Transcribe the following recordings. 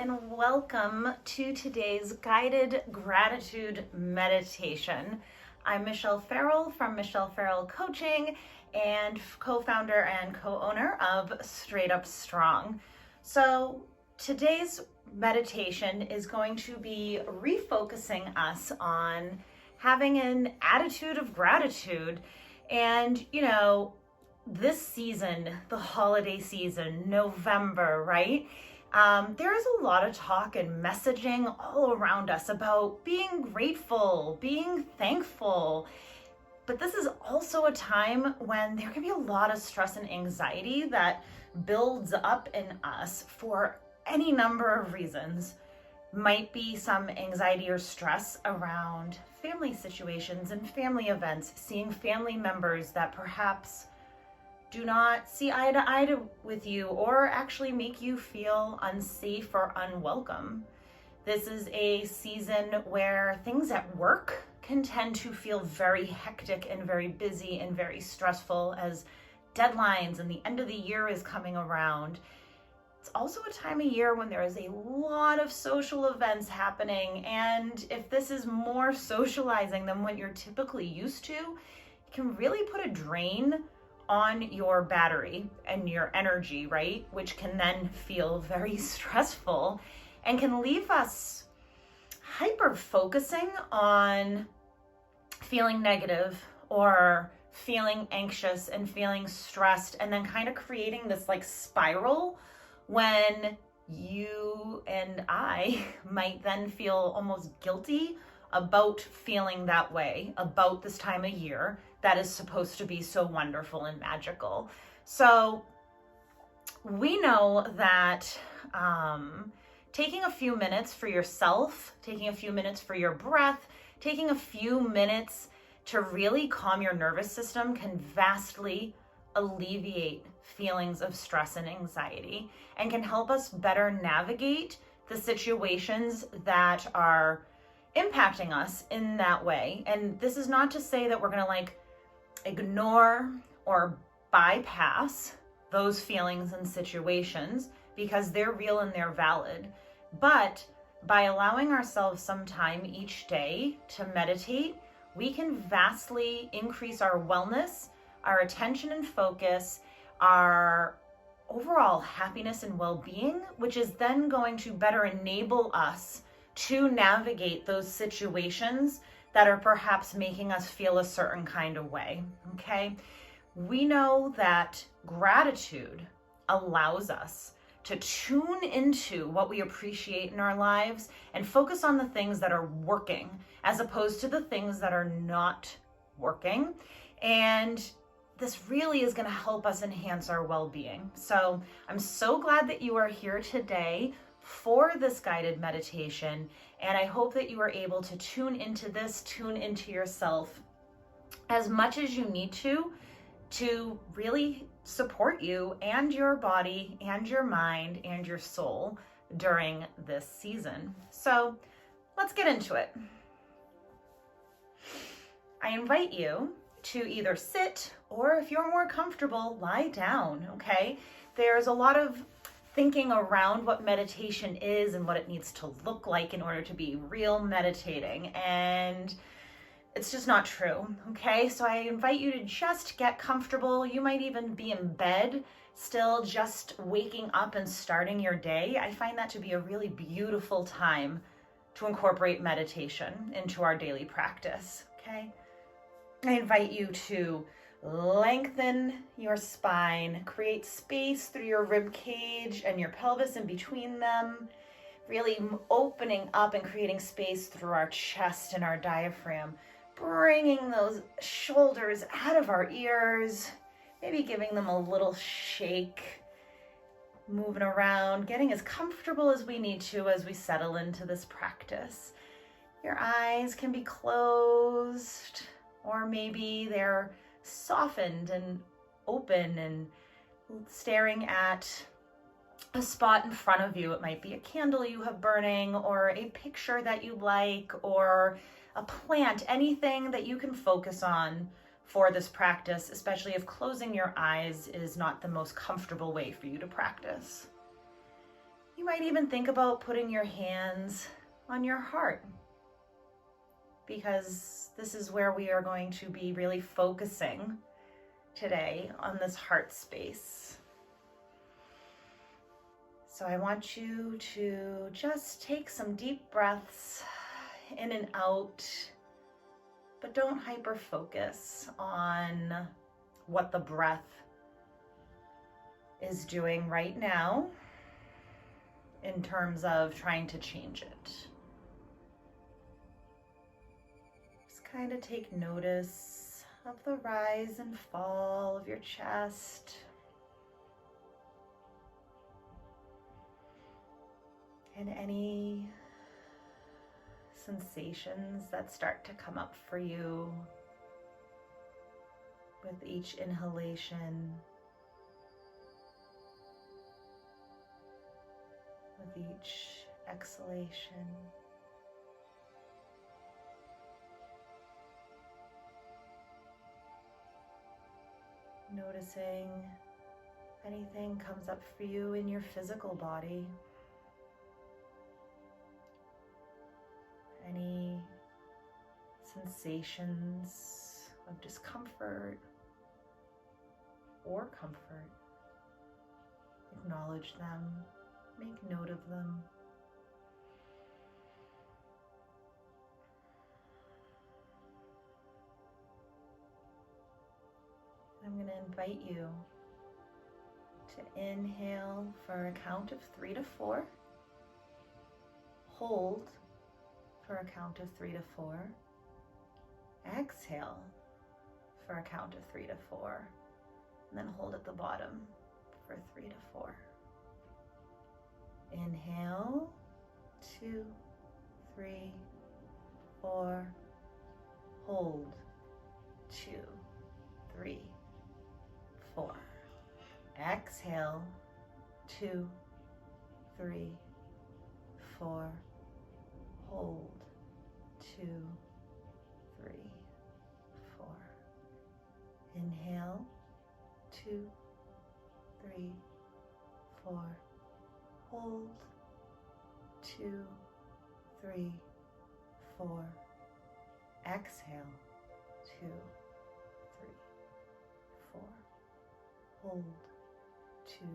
and welcome to today's guided gratitude meditation. I'm Michelle Farrell from Michelle Farrell Coaching and co-founder and co-owner of Straight Up Strong. So today's meditation is going to be refocusing us on having an attitude of gratitude. And this season, the holiday season, November, right? There is a lot of talk and messaging all around us about being grateful, being thankful. But this is also a time when there can be a lot of stress and anxiety that builds up in us for any number of reasons. Might be some anxiety or stress around family situations and family events, seeing family members that perhaps do not see eye to eye with you or actually make you feel unsafe or unwelcome. This is a season where things at work can tend to feel very hectic and very busy and very stressful as deadlines and the end of the year is coming around. It's also a time of year when there is a lot of social events happening, and if this is more socializing than what you're typically used to, it can really put a drain on your battery and your energy, right? Which can then feel very stressful and can leave us hyper focusing on feeling negative or feeling anxious and feeling stressed, and then kind of creating this spiral when you and I might then feel almost guilty about feeling that way about this time of year that is supposed to be so wonderful and magical. So we know that taking a few minutes for yourself, taking a few minutes for your breath, taking a few minutes to really calm your nervous system can vastly alleviate feelings of stress and anxiety and can help us better navigate the situations that are impacting us in that way. And this is not to say that we're going to ignore or bypass those feelings and situations, because they're real and they're valid. But by allowing ourselves some time each day to meditate, we can vastly increase our wellness, our attention and focus, our overall happiness and well-being, which is then going to better enable us to navigate those situations that are perhaps making us feel a certain kind of way, okay? We know that gratitude allows us to tune into what we appreciate in our lives and focus on the things that are working as opposed to the things that are not working. And this really is going to help us enhance our well-being. So I'm so glad that you are here today for this guided meditation, and I hope that you are able to tune into yourself as much as you need to really support you and your body and your mind and your soul during this season. So let's get into it. I invite you to either sit, or if you're more comfortable, lie down, okay? There's a lot of thinking around what meditation is and what it needs to look like in order to be real meditating, and it's just not true, okay? So I invite you to just get comfortable. You might even be in bed still, just waking up and starting your day. I find that to be a really beautiful time to incorporate meditation into our daily practice, okay? I invite you to lengthen your spine, create space through your rib cage and your pelvis in between them, really opening up and creating space through our chest and our diaphragm, bringing those shoulders out of our ears, maybe giving them a little shake, moving around, getting as comfortable as we need to as we settle into this practice. Your eyes can be closed, or maybe they're softened and open and staring at a spot in front of you. It might be a candle you have burning, or a picture that you like, or a plant, anything that you can focus on for this practice, especially if closing your eyes is not the most comfortable way for you to practice. You might even think about putting your hands on your heart, because this is where we are going to be really focusing today, on this heart space. So I want you to just take some deep breaths in and out, but don't hyper focus on what the breath is doing right now in terms of trying to change it. Just kind of take notice of the rise and fall of your chest. And any sensations that start to come up for you with each inhalation, with each exhalation. Noticing anything comes up for you in your physical body. Any sensations of discomfort or comfort, acknowledge them, make note of them. I'm going to invite you to inhale for a count of 3 to 4, hold for a count of 3 to 4, exhale for a count of 3 to 4, and then hold at the bottom for 3 to 4. Inhale, 2, 3, 4, hold, 2, 3, 4. Exhale, 2, 3, 4, hold, 2, 3, 4. Inhale, 2, 3, 4, hold, 2, 3, 4. Exhale, 2, 3, 4. Hold, 2,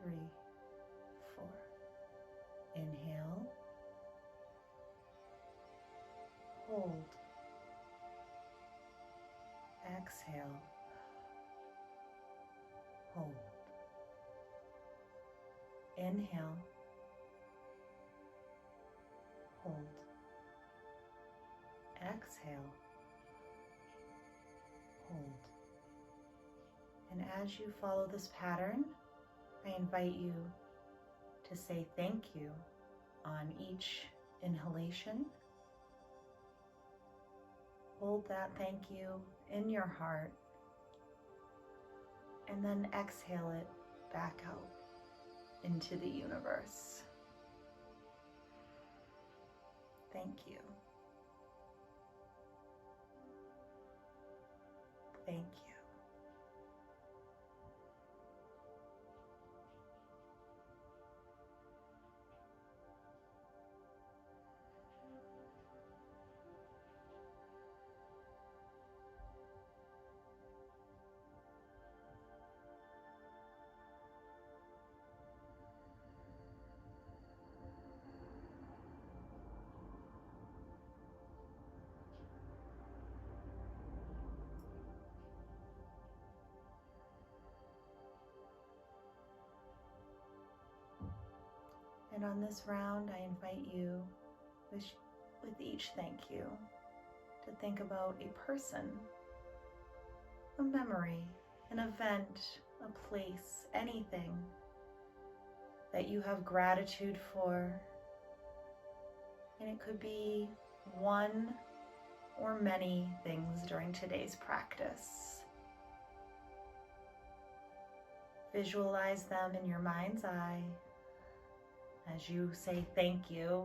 3, 4. Inhale, hold, exhale, hold. Inhale, hold, exhale, hold. And as you follow this pattern, I invite you to say thank you on each inhalation. Hold that thank you in your heart, and then exhale it back out into the universe. Thank you. Thank you. And on this round, I invite you, with each thank you, to think about a person, a memory, an event, a place, anything that you have gratitude for. And it could be one or many things during today's practice. Visualize them in your mind's eye as you say thank you.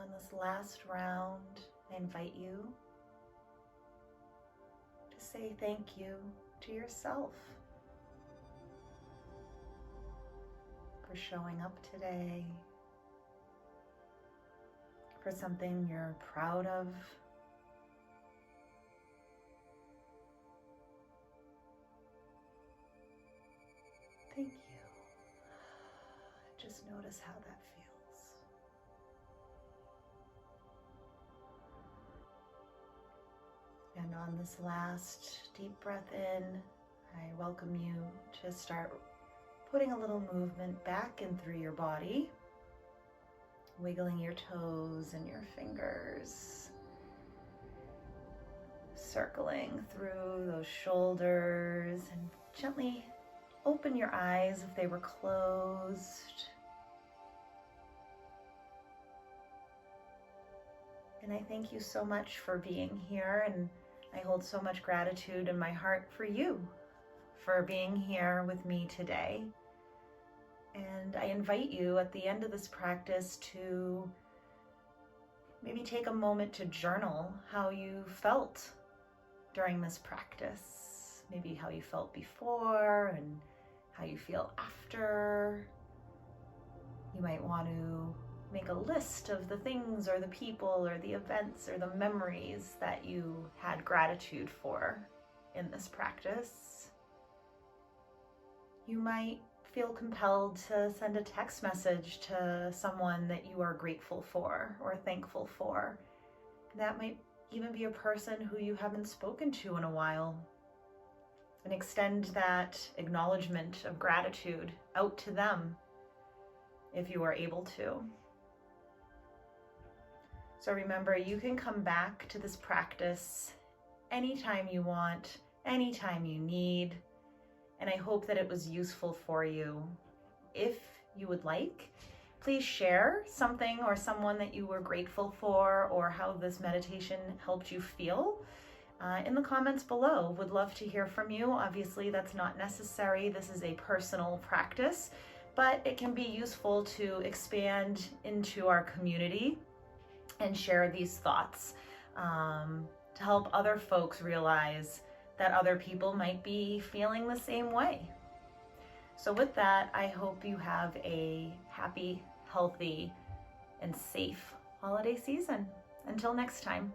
on this last round, I invite you to say thank you to yourself for showing up today, for something you're proud of. Thank you. Just notice how that feels. And on this last deep breath in, I welcome you to start putting a little movement back in through your body, wiggling your toes and your fingers, circling through those shoulders, and gently open your eyes if they were closed. And I thank you so much for being here, and I hold so much gratitude in my heart for you, for being here with me today. And I invite you at the end of this practice to maybe take a moment to journal how you felt during this practice. Maybe how you felt before and how you feel after. You might want to make a list of the things or the people or the events or the memories that you had gratitude for in this practice. You might feel compelled to send a text message to someone that you are grateful for or thankful for. That might even be a person who you haven't spoken to in a while. And extend that acknowledgement of gratitude out to them if you are able to. So remember, you can come back to this practice anytime you want, anytime you need, and I hope that it was useful for you. If you would like, please share something or someone that you were grateful for or how this meditation helped you feel in the comments below. Would love to hear from you. Obviously, that's not necessary. This is a personal practice, but it can be useful to expand into our community and share these thoughts to help other folks realize that other people might be feeling the same way. So with that, I hope you have a happy, healthy, and safe holiday season. Until next time.